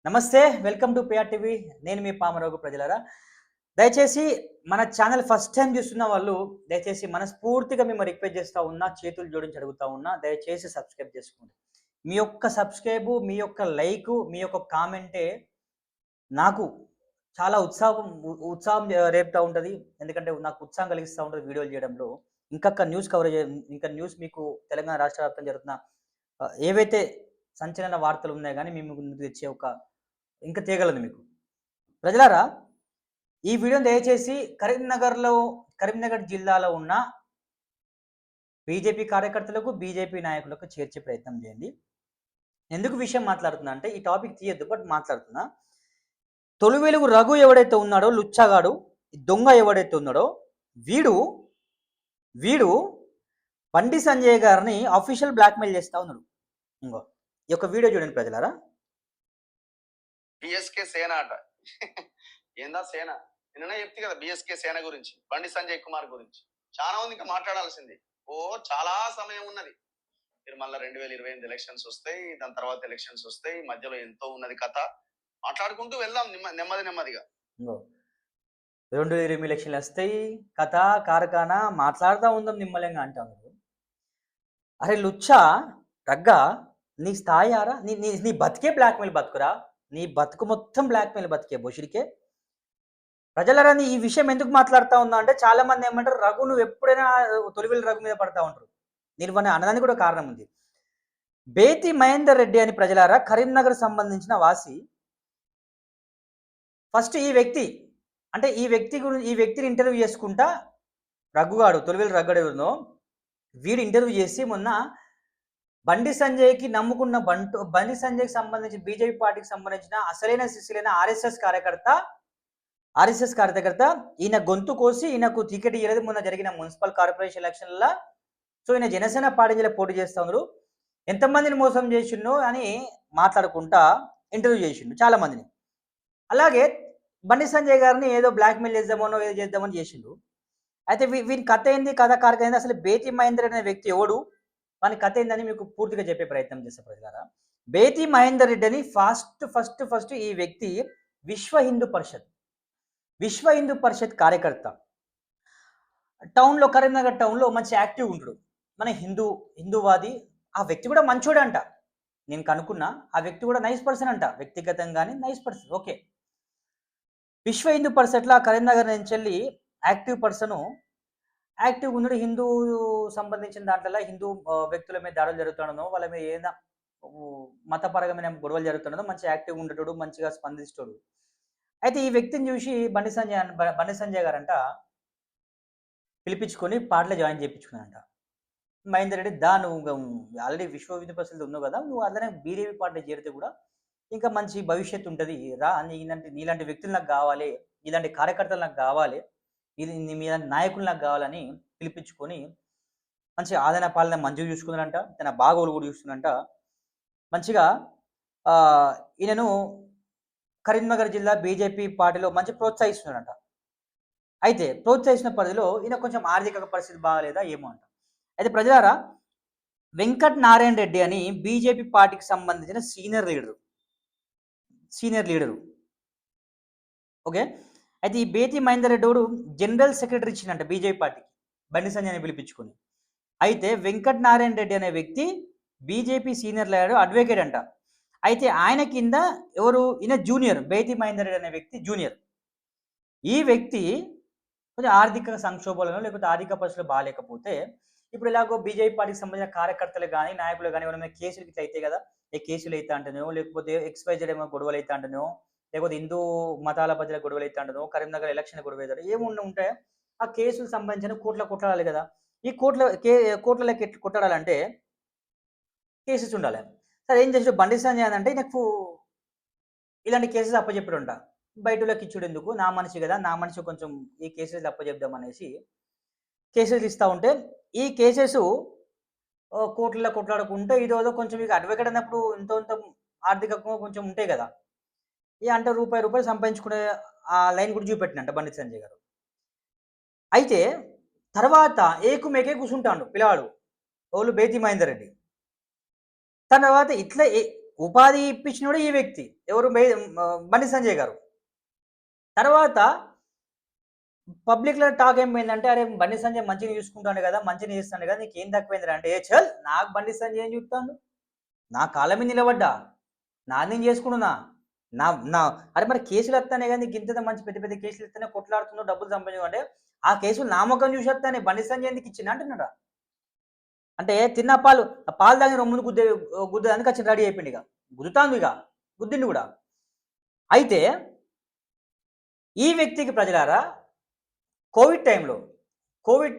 నమస్తే. Welcome to PR TV. నేను మీ పామరోగు ప్రజలారా. దయచేసి మన ఛానల్ ఫస్ట్ టైమ్ చూస్తున్న వాళ్ళు దయచేసి మనస్ఫూర్తిగా మేము రిక్వెస్ట్ చేస్తా ఉన్నా, చేతులు జోడించి అడుగుతా ఉన్నా, దయచేసి సబ్స్క్రైబ్ చేసుకోండి. మీ యొక్క సబ్స్క్రైబు, మీ యొక్క లైకు, మీ యొక్క కామెంటే నాకు చాలా ఉత్సాహం రేపుతా ఉంటది. ఎందుకంటే నాకు ఉత్సాహం కలిగిస్తా ఉంటది వీడియోలు చేయడంలో. న్యూస్ కవరేజ్ ఇంకా న్యూస్ మీకు తెలంగాణ రాష్ట్ర వ్యాప్తంగా జరుగుతున్న ఏవైతే సంచలన వార్తలు ఉన్నాయో గాని మీ ముందుకు తెచ్చే ఒక ఇంకా తేగలదు మీకు. ప్రజలారా, ఈ వీడియోని దయచేసి కరీంనగర్ జిల్లాలో ఉన్న బీజేపీ కార్యకర్తలకు, బీజేపీ నాయకులకు చేర్చే ప్రయత్నం చేయండి. ఎందుకు విషయం మాట్లాడుతున్నా అంటే, ఈ టాపిక్ తీయొద్దు బట్ మాట్లాడుతున్నా. తొలి వెలుగు రఘు ఎవడైతే ఉన్నాడో, లుచ్చగాడు, దొంగ ఎవడైతే ఉన్నాడో, వీడు వీడు బండి సంజయ్ గారిని అఫీషియల్ బ్లాక్‌మెయిల్ చేస్తా ఉన్నాడు. ఇంగో ఈ యొక్క వీడియో చూడండి ప్రజలారా. బిఎస్కే సేన అట. ఏందా సేన? నిన్ననే చెప్తే కదా బిఎస్కే సేన గురించి, బండి సంజయ్ కుమార్ గురించి. చాలా ఉంది ఇంకా మాట్లాడాల్సింది. చాలా సమయం ఉన్నది. మీరు మళ్ళీ 2028 ఎలక్షన్స్ వస్తాయి, దాని తర్వాత ఎలక్షన్స్ వస్తాయి, మధ్యలో ఎంతో ఉన్నది కథ. మాట్లాడుకుంటూ వెళ్దాం నెమ్మదిగా. 2020 ఎలక్షన్లు వస్తాయి, కథ కార్ఖానా మాట్లాడుతూ ఉందాం నిమ్మలంగా అంటాను. అరే లుచ్చా రగ్గా, నీ స్థాయి ఆరా? నీ నీ నీ బతికే బ్లాక్మెయిల్ బతుకురా. నీ బతుకు మొత్తం బ్లాక్మెయిల్ బతికే బొషిడికే. ప్రజలరా, ఈ విషయం ఎందుకు మాట్లాడుతా ఉన్నా అంటే, చాలా మంది ఏమంటారు, రఘు నువ్వు ఎప్పుడైనా తొలివేలు రఘు మీద పడతా ఉంటారు. నేను అనడానికి కూడా కారణం ఉంది. బేతి మహేందర్ రెడ్డి అని ప్రజలారా, కరీంనగర్ సంబంధించిన వాసి. ఫస్ట్ ఈ వ్యక్తిని ఇంటర్వ్యూ చేసుకుంటా, రఘుగాడు తొలివేలు రఘుగాడు ఎవరినో వీడు ఇంటర్వ్యూ చేసి మొన్న బండి సంజయ్కి నమ్ముకున్న బండి సంజయ్కి సంబంధించి బీజేపీ పార్టీకి సంబంధించిన అసలైన శిష్యులైన ఆర్ఎస్ఎస్ కార్యకర్త ఈయన గొంతు కోసి ఈయనకు టికెట్ ఇవ్వలేదు మొన్న జరిగిన మున్సిపల్ కార్పొరేషన్ ఎలక్షన్ల. సో ఈయన జనసేన పార్టీ పోటీ చేస్తా ఉన్నారు, ఎంతమందిని మోసం చేసిండు అని మాట్లాడుకుంటా ఇంటర్వ్యూ చేసిండు చాలా మందిని. అలాగే బండి సంజయ్ గారిని ఏదో బ్లాక్మెయిల్ చేద్దామనో ఏదో చేద్దామని చేసిండు. అయితే వీని కథ ఏంది, కథ కార్క ఏంది, అసలు బేతి మహేందర్ అనే వ్యక్తి ఎవడు, వాని కథ ఏందని మీకు పూర్తిగా చెప్పే ప్రయత్నం చేసే ప్రజలారా. బేతి మహేందర్ రెడ్డి అని ఫస్ట్ ఈ వ్యక్తి విశ్వ హిందూ పరిషత్ కార్యకర్త. కరీంనగర్ టౌన్లో మంచి యాక్టివ్ ఉంటాడు, మన హిందూవాది. ఆ వ్యక్తి కూడా మంచోడే అంట. నేను కనుక్కున్నా, ఆ వ్యక్తి కూడా నైస్ పర్సన్ అంట, వ్యక్తిగతంగానే నైస్ పర్సన్. ఓకే, విశ్వ హిందూ పరిషత్లో కరీంనగర్ నుంచి వెళ్ళి యాక్టివ్ ఉన్నాడు. హిందూ సంబంధించిన దాంట్లో హిందూ వ్యక్తుల మీద దాడులు జరుగుతుండనో, వాళ్ళ మీద ఏదైనా మతపరమైన గొడవలు జరుగుతుండనో మంచి యాక్టివ్ ఉండేటోడు, మంచిగా స్పందిస్తాడు. అయితే ఈ వ్యక్తిని చూసి బండి సంజయ్ గారంట పిలిపించుకొని పార్టీలో జాయిన్ చేయించుకున్నాడంట. మహేందర్ రెడ్డి, నువ్వు ఆల్రెడీ విశ్వ హిందూ పరిషత్లో ఉన్నావు కదా, నువ్వు అలానే బీజేపీ పార్టీ చేరితే కూడా ఇంకా మంచి భవిష్యత్తు ఉంటుంది రా, నీలాంటి వ్యక్తులు నాకు కావాలి, ఇలాంటి కార్యకర్తలు నాకు కావాలి, మీద నాయకులు నాకు కావాలని పిలిపించుకొని మంచి ఆదాయ పాలన మంచిగా చూసుకున్నారంట, తన బాగోలు కూడా చూస్తున్నారంట. మంచిగా ఈయనను కరీంనగర్ జిల్లా బీజేపీ పార్టీలో మంచి ప్రోత్సహిస్తున్నారంట. అయితే ప్రోత్సహించిన పరిధిలో ఈయన కొంచెం ఆర్థిక పరిస్థితి బాగాలేదా ఏమో అంట. అయితే ప్రజలారా, వెంకట్ నారాయణ రెడ్డి అని బీజేపీ పార్టీకి సంబంధించిన సీనియర్ లీడరు. ఓకే, అయితే ఈ బేతి మహేందర్ రెడ్డి జనరల్ సెక్రటరీ ఇచ్చిందంట బీజేపీ పార్టీకి, బండి సంజయ్ని పిలిపించుకొని. అయితే వెంకట్ నారాయణ రెడ్డి అనే వ్యక్తి బీజేపీ సీనియర్ లీడర్, అడ్వకేట్ అంట. అయితే ఆయన కింద ఈయన జూనియర్, బేతి మహేందర్ రెడ్డి అనే వ్యక్తి జూనియర్. ఈ వ్యక్తి కొంచెం ఆర్థిక సంక్షోభాలను లేకపోతే ఆర్థిక పరిస్థితులు బాగాలేకపోతే, ఇప్పుడు ఇలాగో బీజేపీ పార్టీకి సంబంధించిన కార్యకర్తలు కానీ నాయకులు కానీ ఎవరైనా కేసులు ఇట్లా అయితే కదా, ఏ కేసులు అయితే అంటేనో, లేకపోతే XYZ ఏమో గొడవలు అయితే అంటేనో, లేకపోతే హిందూ మతాల మధ్యలో గొడవలు అయితే అంటేనో, కరీంనగర్ ఎలక్షన్ గొడవ అవుతాడు, ఏముండి ఉంటాయో ఆ కేసులకు సంబంధించిన కోర్టులో కొట్టాలి కదా. ఈ కోర్టులకి ఎట్లా కొట్టాలంటే కేసెస్ ఉండాలి. సరే, ఏం చేసాడు బండి సంజయ్ అని అంటే, నాకు ఇలాంటి కేసెస్ అప్పచెప్పాడంట. బయటలోకి ఇచ్చుడు ఎందుకు, నా మనిషి కదా, నా మనిషి కొంచెం ఈ కేసెస్ అప్పచెప్దాం అనేసి కేసెస్ ఇస్తూ ఉంటే, ఈ కేసెస్ కోర్టులో కొట్లాడుకుంటే ఇదేదో కొంచెం ఇక అడ్వకేట్ అన్నప్పుడు ఇంత ఆర్థికంగా కొంచెం ఉంటాయి కదా, అంటే రూపాయి సంపాదించుకునే ఆ లైన్ కూడా చూపెట్టినంట బండి సంజయ్ గారు. అయితే తర్వాత ఏకుమేకే కూర్చుంటాడు పిల్లవాడు, బేతి మహేందర్ రెడ్డి. తర్వాత ఇట్లా ఉపాధి ఇప్పించినోడు ఈ వ్యక్తి ఎవరు బండి సంజయ్ గారు. తర్వాత పబ్లిక్‌లో టాక్ ఏమైందంటే, "అరే! బండి సంజయ్ మంచిగా చూసుకుంటాడు కదా! మంచిగా చేస్తాడు కదా! నీకేం తక్కువైందిరా" అంటే, "ఏ చల్ నాకు బండి సంజయ్ ఏం చూత్తాండు? నా కాళ్ళ మీద నిలబడ్డా. నాది నేను చేసుకుంటున్నా. నా నా అరే మరి కేసులొత్తన్నాయి గాని నీకింత మంచి పెద్ద పెద్ద కేసులొత్తన్నాయి కొట్లాడుతున్నావు డబ్బులు సంపాదించావు" అంటే, "ఆ కేసులు నా మొఖం చూసి వత్తన్నాయి. బండి సంజయ్ ఎందుకు ఇచ్చిండు" అంటున్నాడా. అంటే తిన్న పాలు ఆ పాలు తాగిన రొమ్మున గుద్దేదానికి వచ్చి రెడీ అయిపోయిండిగ. గుద్దుతాందిగ. గుద్దిండు గూడా. అయితే ఈ వ్యక్తికి ప్రజలారా కోవిడ్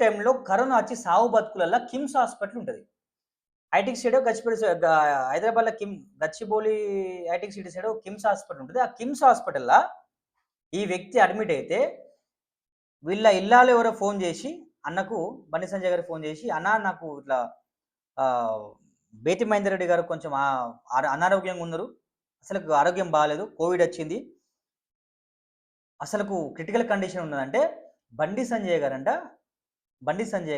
టైంలో కరోనా వచ్చి సావు బతుకులల్ల కిమ్స్ హాస్పిటల్ ఉంటది. హైటెక్ సిటీ హైదరాబాద్‌లో గచ్చిబౌలి హైటెక్ సిటీ సైడ్ కిమ్స్ హాస్పిటల్ ఉంటది. ఆ కిమ్స్ హాస్పిటల్‌ల ఈ వ్యక్తి అడ్మిట్ అయితే వీళ్ళ ఇల్లాలు ఎవరో ఫోన్ చేసి అన్నకు బండి సంజయ్ గారికి ఫోన్ చేసి, "అన్న నాకు ఇట్లా బేతి మహేందర్ రెడ్డి గారు కొంచెం అనారోగ్యంగా ఉన్నారు. అసలుకు ఆరోగ్యం బాలేదు. కోవిడ్ వచ్చింది. అసలుకు క్రిటికల్ కండిషన్ ఉన్నదంటే" బండి సంజయ్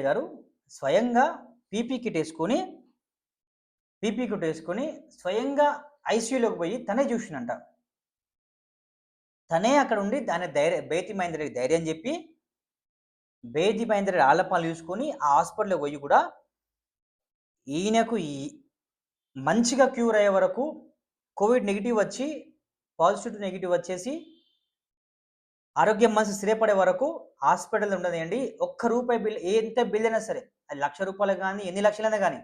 గారు స్వయంగా పీపీ కిట్ వేసుకొని స్వయంగా ఐసీయూలోకి పోయి తనే చూసిండంట. తనే అక్కడ ఉండి బేతి మహేందర్ రెడ్డికి ధైర్యం చెప్పి, బేతి మహేందర్ రెడ్డి ఆళ్ళపాలు చూసుకొని ఆ హాస్పిటల్‌లోకి పోయి కూడా ఈయనకు మంచిగా క్యూర్ అయ్యే వరకు కోవిడ్ నెగెటివ్ వచ్చి పాజిటివ్ టు నెగెటివ్ వచ్చేసి ఆరోగ్యం మంచి స్థిరపడే వరకు హాస్పిటల్‌లో ఉండనియండి. ఒక్క రూపాయి బిల్ ఎంత బిల్ అయినా సరే, అది ₹1,00,000 గాని, ఎన్ని లక్షలైనా గాని,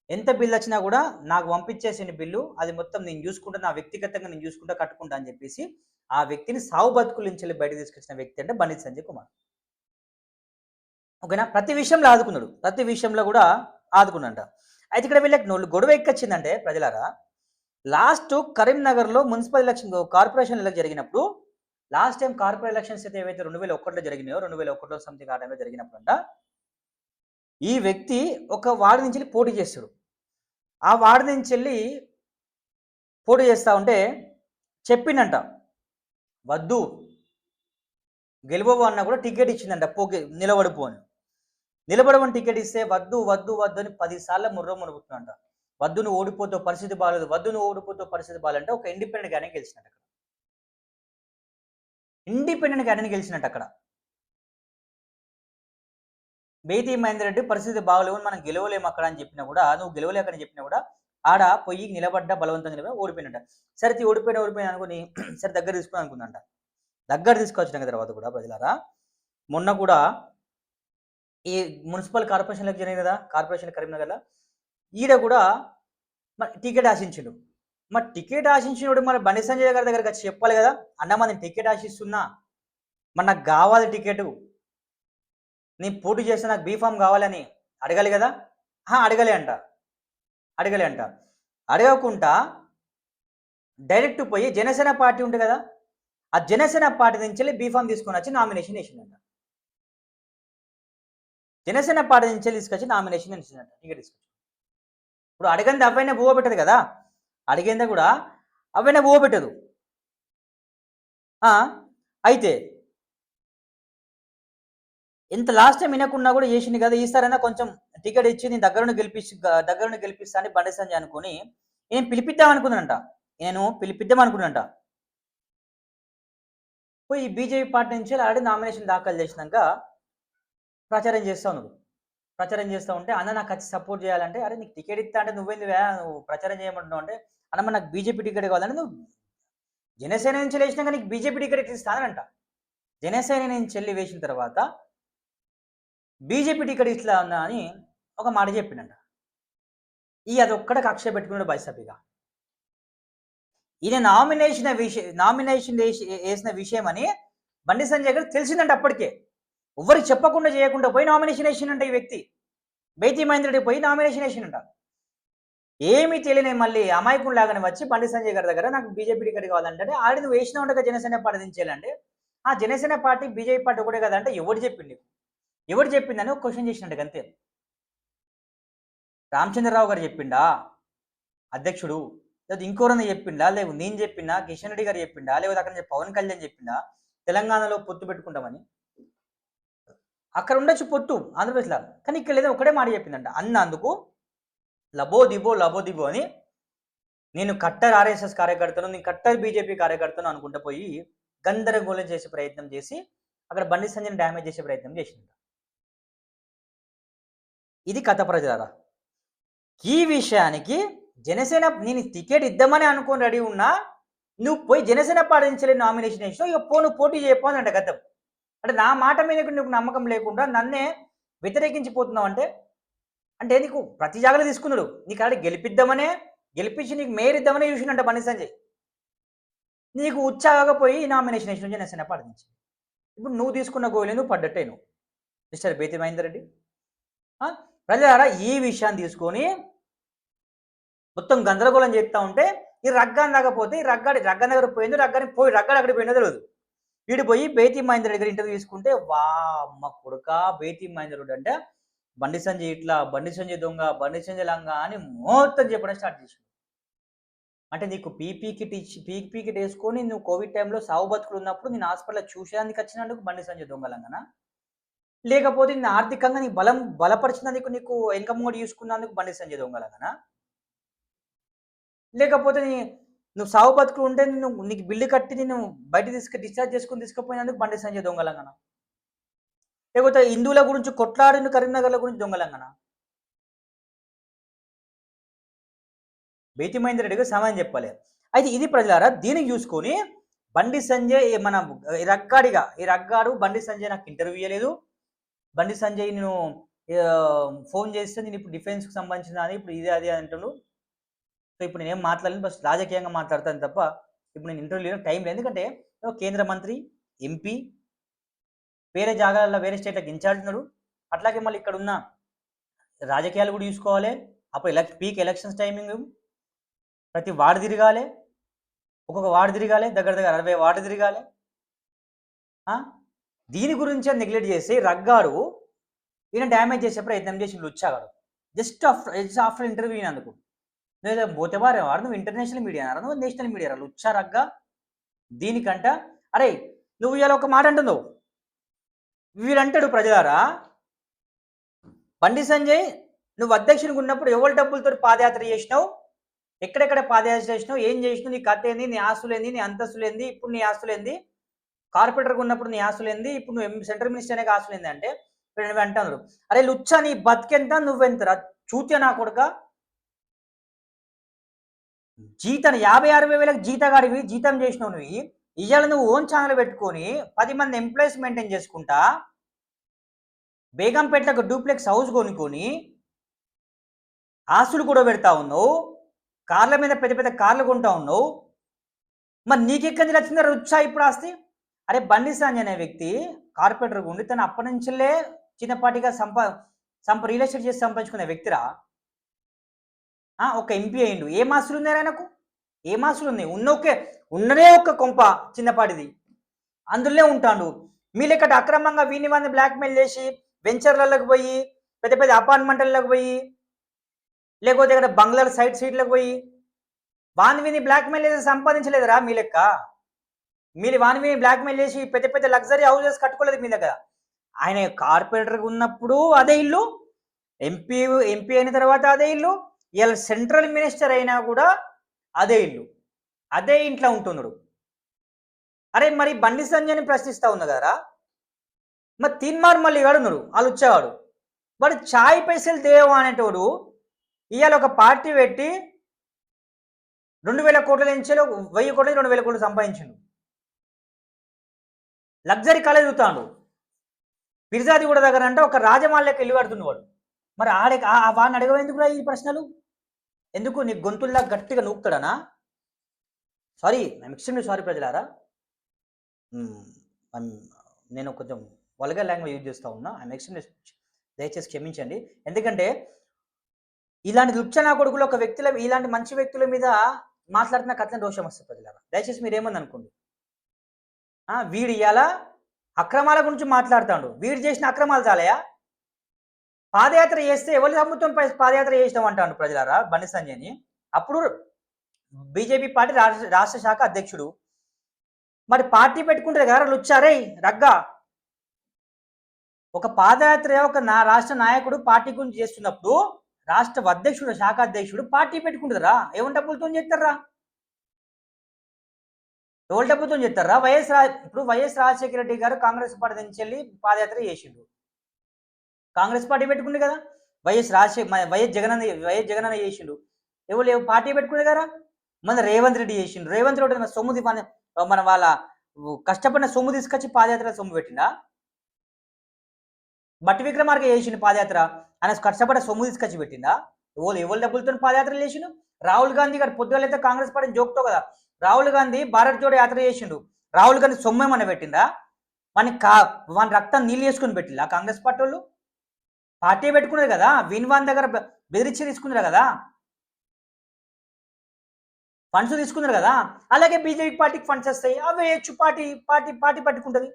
ఎంత బిల్ వచ్చినా కూడా నాకు పంపించేసేయండి బిల్లు. అది మొత్తం నేను చూసుకుంటా. నా వ్యక్తిగతంగా నేను చూసుకుంటా, కట్టుకుంటా అని చెప్పేసి ఆ వ్యక్తిని సావు బతుకుల నుంచి బయటకు తీసుకొచ్చిన వ్యక్తి అంటే బండి సంజయ్ కుమార్. ఓకేనా. ప్రతి విషయంలో ఆదుకున్నాడు. ప్రతి విషయంలో కూడా ఆదుకున్నాడంట. అయితే ఇక్కడ వీళ్ళకి గొడవ ఎక్కొచ్చిందంటే ప్రజలారా, లాస్ట్ కరీంనగర్‌లో మున్సిపల్ ఎలక్షన్ కార్పొరేషన్ ఎలక్షన్ జరిగినప్పుడు లాస్ట్ టైం కార్పొరేట్ ఎలక్షన్స్ అయితే ఏవైతే 2001లో జరిగినాయో 2001లో సంథింగ్ ఆ టైంలో జరిగినప్పుడంట ఈ వ్యక్తి ఒక వార్డు నుంచి పోటీ చేస్తాడు. ఆ వార్డు నుంచి పోటీ చేస్తా ఉంటే చెప్పిండంట, "వద్దు గెలవవు" అన్నా కూడా టికెట్ ఇచ్చిందంట. నిలబడిపో అని. నిలబడమని టికెట్ ఇస్తే వద్దు వద్దు వద్దు అని 10 సార్లు ముర్రమురుగుతుందంట. "వద్దు నువ్వు ఓడిపోతావు, పరిస్థితి బాలేదు. వద్దు నువ్వు ఓడిపోతావు, పరిస్థితి బాలేదంటే" ఒక ఇండిపెండెంట్ గానే గెలిచినట్టు. ఇండిపెండెంట్ గానే గెలిచినట్టు అక్కడ. బేతి మహేందర్ రెడ్డి పరిస్థితి బాగలేవు, మనం గెలవలేము అక్కడ అని చెప్పినా కూడా, నువ్వు గెలవలేకని చెప్పినా కూడా ఆడ పొయ్యి నిలబడ్డా బలవంతంగా నిలబడి ఓడిపోయినట్ట. సరే ఓడిపోయిన అనుకుని సరే దగ్గర తీసుకుని అనుకుందంట. దగ్గర తీసుకొచ్చిన తర్వాత కూడా ప్రజలారా, మొన్న కూడా ఈ మున్సిపల్ కార్పొరేషన్లకు జరిగింది కదా, కార్పొరేషన్ కరీంనగర్లో, ఈడ కూడా మరి టికెట్ ఆశించిండు. మరి టికెట్ ఆశించినప్పుడు మరి బండి సంజయ్ గారి దగ్గరికి వచ్చి చెప్పాలి కదా, "అన్న నేను టికెట్ ఆశిస్తున్నా, మరి నాకు కావాలి టికెట్, నేను పోటీ చేస్తే నాకు బీఫామ్ కావాలని" అడగాలి కదా. అడగలే అంట. అడగకుండా డైరెక్ట్ పోయి జనసేన పార్టీ ఉంది కదా, ఆ జనసేన పార్టీ నుంచి బీఫామ్ తీసుకొని వచ్చి నామినేషన్ వేసిందంట. జనసేన పార్టీ నుంచి తీసుకొచ్చి నామినేషన్ వేసిందంట టికెట్ తీసుకొచ్చి. ఇప్పుడు అడగంది అవైనా బువ్వ పెట్టదు కదా, అడిగిందా కూడా అవైనా బువ్వ పెట్టదు. అయితే ఇంత లాస్ట్ టైం వినకున్నా కూడా చేసింది కదా, ఈసారైనా కొంచెం టికెట్ ఇచ్చి నేను దగ్గరుండి గెలిపిస్తా అని బండి సంజయ్ అనుకుని నేను పిలిపిద్దాం అనుకున్నానంట. పోయి బీజేపీ పార్టీ నుంచి ఆల్రెడీ నామినేషన్ దాఖలు చేసినాక ప్రచారం చేస్తా ఉంటే, "అన్న నాకు వచ్చి సపోర్ట్ చేయాలంటే", "అరే నీకు టికెట్ ఇస్తా అంటే నువ్వు ప్రచారం చేయమంటున్నావు" అంటే, "అన్న నాకు బీజేపీ టికెట్ కావాలంటే నువ్వు జనసేన నుంచి వేసినాక నీకు బీజేపీ టికెట్ ఇస్తానంట". జనసేన నుంచి వేసిన తర్వాత బీజేపీ టికెట్ ఇట్లా ఉన్నా అని ఒక మాట చెప్పిండంట. అదొక్కడే కక్ష పెట్టుకున్నాడు బైసపిగా. ఈయన నామినేషన్ వేసిన విషయం అని బండి సంజయ్ గారు తెలిసిందంట అప్పటికే. ఎవరికి చెప్పకుండా చేయకుండా పోయి నామినేషన్ వేసిండంట ఈ వ్యక్తి. బేతి మహేందర్ రెడ్డి పోయి నామినేషన్ వేసిండంట. ఏమీ తెలియని మళ్ళీ అమాయకుల్లాగానే వచ్చి బండి సంజయ్ గారి దగ్గర నాకు బీజేపీ టికెట్ కావాలంటే, "ఆల్రెడీ నువ్వు వేసినావు ఉండగా జనసేన పార్టీ దించేయాలంటే", "ఆ జనసేన పార్టీ బీజేపీ పార్టీ ఒకటే కదా" అంటే, ఎవరు చెప్పిందని ఒక క్వశ్చన్ చేసినట్టు అంతే. రామచంద్రరావు గారు చెప్పిండా అధ్యక్షుడు, లేదా ఇంకోరన్నా చెప్పిండా, లేవు నేను చెప్పినా, కిషన్ రెడ్డి గారు చెప్పిండా, లేకపోతే అక్కడ పవన్ కళ్యాణ్ చెప్పిండా తెలంగాణలో పొత్తు పెట్టుకుంటామని? అక్కడ ఉండొచ్చు పొత్తు ఆంధ్రప్రదేశ్లో, కానీ ఇక్కడ లేదా ఒకటే మాట చెప్పిందంట. అందుకు లబో దిబో అని నేను కట్టర్ ఆర్ఎస్ఎస్ కార్యకర్తను, నేను కట్టర్ బీజేపీ కార్యకర్తను అనుకుంటూ పోయి గందరగోళం చేసే ప్రయత్నం చేసి అక్కడ బండి సంజయ్ని డ్యామేజ్ చేసే ప్రయత్నం చేసింది. ఇది కథ ప్రజలారా. ఈ విషయానికి జనసేన నేను టికెట్ ఇద్దామని అనుకొని రెడీ ఉన్నా, నువ్వు పోయి జనసేన పార్టీ నుంచి నామినేషన్ వేసినావు, ఇక నువ్వు పోటీ చేయపో అని అంటే గతం. అంటే నా మాట మీద నీకు నమ్మకం లేకుండా నన్నే వ్యతిరేకించిపోతున్నావు అంటే అంటే నీకు ప్రతి జాగ్రత్త తీసుకున్నాడు. నీకు ఆడ గెలిపిద్దామనే గెలిపించి నీకు మేయర్ ఇద్దామనే చూసినంట బండి సంజయ్. నీకు ఉత్సాహపోయి నామినేషన్ వేసిన జనసేన పార్టీ నుంచి. ఇప్పుడు నువ్వు తీసుకున్న గోలే నువ్వు పడ్డట్టే నువ్వు మిస్టర్ బేతి మహేందర్ రెడ్డి. ప్రజలారా ఈ విషయాన్ని తీసుకొని మొత్తం గందరగోళం చేస్తూ ఉంటే ఈ రగ్గాన్ని దాకపోతే ఈ రగ్గాడి దగ్గర పోయింది, రగ్గాడి అక్కడికి పోయిందో తెలియదు. వీడు పోయి బేతి మహేందర్ రెడ్డి దగ్గర ఇంటర్వ్యూ తీసుకుంటే వా అమ్మ కొడుక బేతి మహేందర్ రెడ్డి అంటే బండి సంజయ్ ఇట్లా, బండి సంజయ్ దొంగ, బండి సంజయ్ లంగా అని మొత్తం చెప్పడం స్టార్ట్ చేసాడు. అంటే నీకు పీపీ కిట్ వేసుకొని నువ్వు కోవిడ్ టైంలో సావు బతుకులు ఉన్నప్పుడు నేను హాస్పిటల్లో చూసేందుకు వచ్చినందుకు బండి సంజయ్ దొంగలంగానా, లేకపోతే నేను ఆర్థికంగా నీ బలపరిచినందుకు నీకు ఇన్కమ్ కూడా చూసుకున్నందుకు బండి సంజయ్ దొంగలంగానా, లేకపోతే నువ్వు సావు బతుకులు ఉంటే నీకు బిల్లు కట్టి నేను బయట డిశ్చార్జ్ చేసుకుని తీసుకుపోయినందుకు బండి సంజయ్ దొంగలంగానా, లేకపోతే హిందువుల గురించి కొట్లాడిన కరీంనగర్ల గురించి దొంగలంగానా. బేతి మహేందర్ రెడ్డిగా సమాధానం చెప్పాలి. అయితే ఇది ప్రజలారా దీనికి చూసుకొని బండి సంజయ్ మన ఈ రగ్గాడు బండి సంజయ్ నాకు ఇంటర్వ్యూ ఇవ్వలేదు, బండి సంజయ్ నేను ఫోన్ చేస్తే నేను ఇప్పుడు డిఫెన్స్కి సంబంధించిన అని ఇప్పుడు ఇది అది అంటున్నాను. సో ఇప్పుడు నేనేం మాట్లాడలేను, బస్ రాజకీయంగా మాట్లాడతాను తప్ప ఇప్పుడు నేను ఇంటర్వ్యూ టైం లేదు. ఎందుకంటే కేంద్ర మంత్రి, ఎంపీ, వేరే జాగాలలో వేరే స్టేట్లకు ఇన్ఛార్జ్ ఉన్నాడు. అట్లాగే మళ్ళీ ఇక్కడ ఉన్న రాజకీయాలు కూడా చూసుకోవాలి. అప్పుడు పీక్ ఎలక్షన్స్ టైమింగ్, ప్రతి వార్డు తిరగాలి, ఒక్కొక్క వార్డు తిరగాలి, దగ్గర 60 వార్డు తిరగాలి. దీని గురించి నెగ్లెక్ట్ చేసి రగ్గాడు ఈయన డ్యామేజ్ చేసే ప్రయత్నం చేసి లుచ్చాగాడు జస్ట్ ఆఫ్టర్ ఇంటర్వ్యూ అయినందుకు. లేదా పోతేవారు నువ్వు ఇంటర్నేషనల్ మీడియా అన్నారు, నువ్వు నేషనల్ మీడియా లుచ్చా రగ్గా. దీనికంట అరే నువ్వు ఇలా ఒక మాట అంటున్నావు, వీడంటాడు ప్రజలారా బండి సంజయ్ నువ్వు అధ్యక్షునికి ఉన్నప్పుడు ఎవరి డబ్బులతో పాదయాత్ర చేసినావు, ఎక్కడెక్కడ పాదయాత్ర చేసినావు, ఏం చేసినావు, నీ కథ ఏంది, నీ ఆస్తులేంది, నీ అంతస్తులేంది, ఇప్పుడు నీ ఆస్తులేంది, కార్పొరేటర్గా ఉన్నప్పుడు నీ ఆస్తులేంది, ఇప్పుడు నువ్వు సెంట్రల్ మినిస్టర్ అనే ఆస్తులేంది అంటే నువ్వు అంటున్నారు అరే లుచ్చా నీ బతికెంత నువ్వెంతరా చూత్యా నా కొడుక. జీతం 50-60 వేలకు జీతగాడివి, జీతం చేసినావు నువ్వు. ఇవాళ నువ్వు ఓన్ ఛానల్ పెట్టుకొని 10 మంది ఎంప్లాయీస్ మెయింటైన్ చేసుకుంటా బేగంపేటలకు డూప్లెక్స్ హౌస్ కొనుక్కొని ఆస్తులు కూడా పెడతా ఉన్నావు, కార్ల మీద పెద్ద పెద్ద కార్లు కొంటా ఉన్నావు. మరి నీకెక్కడి వచ్చిందా రుచ్చా ఇప్పుడు ఆస్తి? అరే బండి సంజయ్ అనే వ్యక్తి కార్పొరేటర్ ఉండి తను అప్పటి నుంచిలే చిన్నపాటిగా రియల్ ఎస్టేట్ చేసి సంపాదించుకునే వ్యక్తిరా. ఒక ఎంపీ అయిండు, ఏం ఆస్తులు ఉన్నాయి ఆయనకు? ఏం ఆస్తులు ఉన్నాయి? ఉన్నదే ఒక్క కొంప చిన్నపాటిది, అందులోనే ఉంటాడు. మీ లెక్కట అక్రమంగా వీని మంది బ్లాక్మెయిల్ చేసి వెంచర్లకు పోయి, పెద్ద పెద్ద అపార్ట్మెంట్లకు పోయి, లేకపోతే ఇక్కడ బంగ్లాల సీట్లకు పోయి వాని బ్లాక్మెయిల్ చేసి సంపాదించలేదురా మీ లెక్క. మీరు వాని బ్లాక్మెయిల్ చేసి పెద్ద పెద్ద లగ్జరీ హౌసెస్ కట్టుకోలేదు మీ దగ్గర. ఆయన కార్పొరేటర్గా ఉన్నప్పుడు అదే ఇల్లు, ఎంపీ అయిన తర్వాత అదే ఇల్లు, ఇలా సెంట్రల్ మినిస్టర్ అయినా కూడా అదే ఇల్లు, అదే ఇంట్లో ఉంటున్నాడు. అరే మరి బండి సంజయ్ని ప్రశ్నిస్తా ఉన్నా కదరా, మరి తీన్మార్ మళ్ళీ వాడున్నాడు, వాళ్ళు వచ్చేవాడు వాడు చాయ్ పైసలు దేవా అనేటోడు ఇవాళ ఒక పార్టీ పెట్టి 2000 కోట్ల నుంచి 1000 కోట్ల 2000 కోట్లు సంపాదించిండు. లగ్జరీ కాలేజ్ చూస్తాడు. పిర్జాది కూడా దగ్గర అంటే ఒక రాజమాల్యకి వెళ్ళి పడుతున్నవాడు. మరి వాడిని అడగవేందుకు ఈ ప్రశ్నలు? ఎందుకు నీ గొంతుల్లా గట్టిగా నూపుతాడనా? సారీ, ఐఎమ్ ఎక్స్ట్రీమ్లీ సారీ ప్రజలారా, నేను కొంచెం వల్గర్ లాంగ్వేజ్ యూజ్ చేస్తూ ఉన్నా. ఐఎమ్ ఎక్స్ట్రీమ్లీ, దయచేసి క్షమించండి. ఎందుకంటే ఇలాంటి లుచ్చనా కొడుకులు ఒక వ్యక్తుల, ఇలాంటి మంచి వ్యక్తుల మీద మాట్లాడుతున్న కథన దోషం వస్తుంది ప్రజలారా. దయచేసి మీరేమని అనుకోండి. వీడు ఇవాళ అక్రమాల గురించి మాట్లాడుతాడు, వీడు చేసిన అక్రమాలు చాలయా? పాదయాత్ర చేస్తే ఎవరి సముద్రం పాదయాత్ర చేసినాం అంటాడు ప్రజలారా బండి సంజయ్ని. అప్పుడు బీజేపీ పార్టీ రాష్ట్ర శాఖ అధ్యక్షుడు. మరి పార్టీ పెట్టుకుంటారు కదా లుచ్చారే రగ్గా. ఒక పాదయాత్ర ఒక రాష్ట్ర నాయకుడు పార్టీ గురించి చేస్తున్నప్పుడు రాష్ట్ర అధ్యక్షుడు, శాఖ అధ్యక్షుడు పార్టీ పెట్టుకుంటుందిరా. ఎవరి డబ్బులతో చేస్తారా? ఎవరి డబ్బులతో చేస్తారా? ఇప్పుడు వైఎస్ రాజశేఖర రెడ్డి గారు కాంగ్రెస్ పార్టీ నుంచి వెళ్ళి పాదయాత్ర చేసిండు. కాంగ్రెస్ పార్టీ పెట్టుకుంది కదా. వైఎస్ జగన్ చేసిండు. ఎవరు పార్టీ పెట్టుకునే కదా. మన రేవంత్ రెడ్డి చేసిండు. రేవంత్ రెడ్డి మన వాళ్ళ కష్టపడిన సొమ్ము తీసుకొచ్చి పాదయాత్ర సొమ్ము పెట్టిండా? బట్టి విక్రమార్క చేసిండు పాదయాత్ర, ఆయన కష్టపడిన సొమ్ము తీసుకొచ్చి పెట్టిండా? ఎవరు డబ్బులతో పాదయాత్ర చేసిండు? రాహుల్ గాంధీ గారు పొద్దుగాలైతే కాంగ్రెస్ పార్టీని జోక్తో కదా. రాహుల్ గాంధీ భారత్ జోడో యాత్ర చేసిండు. రాహుల్ గాంధీ సొమ్ము ఏమన్నా పెట్టిందా? వాని రక్తం నీళ్ళు వేసుకుని పెట్టిందా కాంగ్రెస్ పార్టీ వాళ్ళు? పార్టీ పెట్టుకున్నారు కదా. విన్వాన్ దగ్గర బెదిరించి తీసుకున్నారు కదా, ఫండ్స్ తీసుకున్నారు కదా. అలాగే బీజేపీ పార్టీకి ఫండ్స్ వస్తాయి, అవి పార్టీ పార్టీ పార్టీ పట్టుకుంటుంది.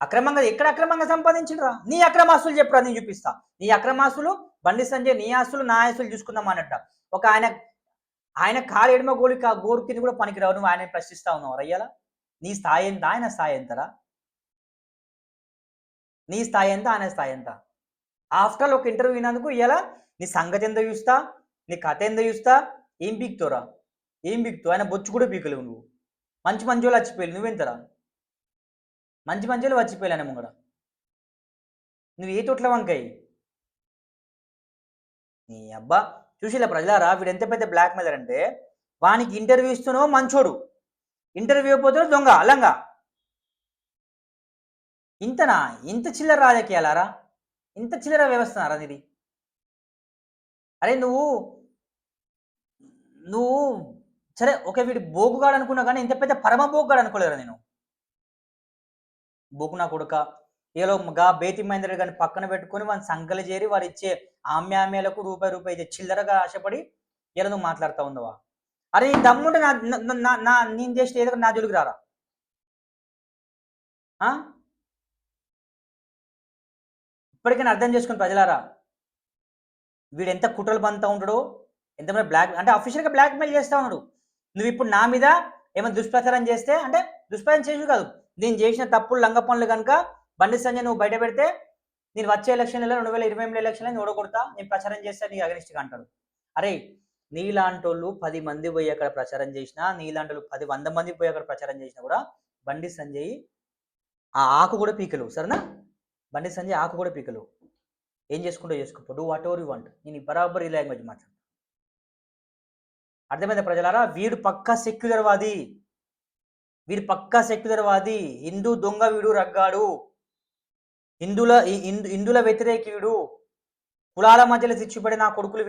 అక్రమంగా ఎక్కడ అక్రమంగా సంపాదించిండ్రా? నీ అక్రమాస్తులు చెప్పురా, నేను చూపిస్తా. నీ అక్రమాస్తులు బండి సంజయ్, నీ ఆస్తులు నా ఆస్తులు చూసుకుందాం అన్నట్ట. ఒక ఆయన కాలు ఎడమ గోరు కింద కూడా పనికిరావు. నువ్వు ఆయన ప్రశ్నిస్తా ఉన్నావు రయ్యాల. నీ స్థాయి ఎంత, ఆయన స్థాయి ఎంతరా? నీ స్థాయి ఎంత, ఆయన స్థాయి ఎంత? ఆఫ్టర్ ఆల్ ఒక ఇంటర్వ్యూ విన్నందుకు ఇలా నీ సంగతి ఎంత చూస్తా, నీ కథ ఎంత చూస్తా, ఏం పీక్తోరా? ఏం పీక్తావు? ఆయన బొచ్చు కూడా పీకలేవు నువ్వు. మంచి వాళ్ళు వచ్చిపోయావు, నువ్వెంతరా? మంచి వాళ్ళు వచ్చిపోయాను ముంగడ. నువ్వు ఏ తొట్ల వంకాయి? నీ అబ్బా చూసిలా ప్రజలారా, వీడు ఎంత పెద్ద బ్లాక్ మెయిలర్ అంటే, వానికి ఇంటర్వ్యూ ఇస్తున్నావు మంచోడు, ఇంటర్వ్యూ పోతున్నావు దొంగ అలంగా. ఇంతనా? ఇంత చిల్లర రాజకీయాలారా? ఇంత చిల్లర వ్యవస్థనారా ఇది? అరే నువ్వు సరే ఓకే, వీడు బోగుగాడు అనుకున్నా కానీ ఇంత పెద్ద పరమ బోగుగాడు అనుకోలేరా నేను. బోకు నా కొడుక ఏలో బేతి మహేందర్ గారిని పక్కన పెట్టుకొని వాడిని సంకలు చేరి వాడు ఇచ్చే ఆమ్యామ్యాలకు రూపాయి ఇచ్చే చిల్లరగా ఆశపడి ఇలా నువ్వు మాట్లాడుతూ ఉండవా? అరే నీ దమ్ముంటే నేను చేస్తే ఏదో నా జోలికి రారా? ఇప్పటికైనా అర్థం చేసుకుని ప్రజలారా, వీడు ఎంత కుట్రలు బంతా ఉంటాడో, ఎంతమంది అంటే అఫీషియల్గా బ్లాక్మెయిల్ చేస్తూ ఉన్నాడు. నువ్వు ఇప్పుడు నా మీద ఏమైనా దుష్ప్రచారం చేస్తే, అంటే దుష్ప్రచారం చేసి కాదు, నేను చేసిన తప్పులు లంగ పనులు కనుక బండి సంజయ్ నువ్వు బయట పెడితే, నేను వచ్చే ఎలక్షన్లలో 2028 ఎలక్షన్లో నేను ఓడగొడతా, నేను ప్రచారం చేస్తే నీకు అగనిస్ట్గా అంటాడు. అరే నీలాంటి వాళ్ళు 10 మంది పోయి అక్కడ ప్రచారం చేసినా, నీలాంటి వాళ్ళు 100 మంది పోయి అక్కడ ప్రచారం చేసినా కూడా బండి సంజయ్ ఆ ఆకు కూడా పీకలు. సరేనా? బండి సంజయ్ ఆకు కూడా పీకలు. ఏం చేసుకుంటూ చేసుకో, do what ever you want. నేను బరాబర్ ఈ లాంగ్వేజ్ మాట్లాడు. అర్థమైందా ప్రజలారా? వీడు పక్కా సెక్యులర్వాది, హిందూ దొంగ, వీడు రగ్గాడు, హిందుల వ్యతిరేకి వీడు, కులాల మధ్యలో చిచ్చుపడి నా కొడుకులు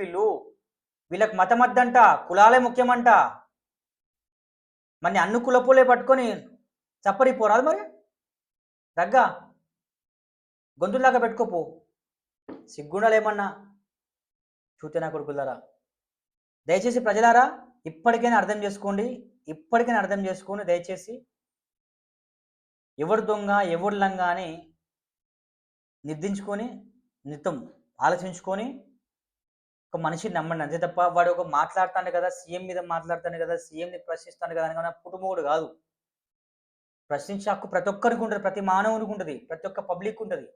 వీళ్ళకి మతం వద్దంట, కులాలే ముఖ్యమంట. మరి అన్ని కులపోలే పట్టుకొని చప్పరిపోరాదు మరి. రగ్గా గొంతులాగా పెట్టుకోపో, సిగ్గుండాలేమన్నా చూతే నా కొడుకులారా. దయచేసి ప్రజలారా ఇప్పటికైనా అర్థం చేసుకోండి, దయచేసి ఎవరు దొంగ ఎవరు లంగా అని నిర్దించుకొని నిత్యం ఆలోచించుకొని ఒక మనిషిని నమ్మండి. అంతే తప్ప వాడు ఒక మాట్లాడతాను కదా, సీఎం మీద మాట్లాడతాను కదా, సీఎంని ప్రశ్నిస్తాను కదా అని పుట్టుమోడు కాదు. ప్రశ్నించే హక్కు ప్రతి ఒక్కరికి ఉంటుంది, ప్రతి మానవునికి ఉంటుంది, ప్రతి ఒక్క పబ్లిక్ ఉంటుంది.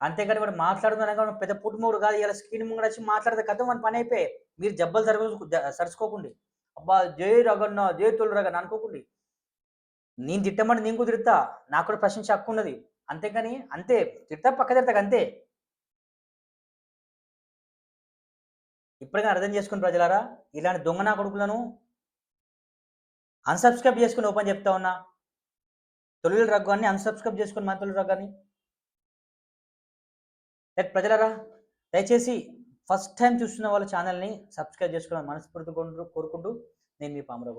అంతేగాని వాడు మాట్లాడుతున్నా పెద్ద పుట్టుమోడు కాదు. ఇలా స్క్రీన్ ముంగడ వచ్చి మాట్లాడితే కదా మన పని అయిపోయి మీరు జబ్బలు సరుచుకోకండి. అబ్బా జై రగన్న, జై తొలి రగన్న అనుకోకండి. నేను తిట్టమంటే నేను కుదిరుతా, నాకు కూడా ప్రశ్నించే హక్కు ఉన్నది. అంతేగాని అంతే తిట్టా పక్క తిడతాక అంతే. ఇప్పటికైనా అర్థం చేసుకుని ప్రజలారా, ఇలాంటి దొంగ నా కొడుకులను అన్సబ్స్క్రైబ్ చేసుకుని ఓపెన్ చెప్తా ఉన్నా. తొలి రగ్గాన్ని అన్సబ్స్క్రైబ్ చేసుకుని మన తొలి రగ్గాన్ని. ప్రజలారా దయచేసి ఫస్ట్ టైం చూస్తున్న వాళ్ళ ఛానల్ని సబ్స్క్రైబ్ చేసుకోవాలని మనస్ఫూర్తిగా కోరుకుంటూ నేను మీ పామరావు.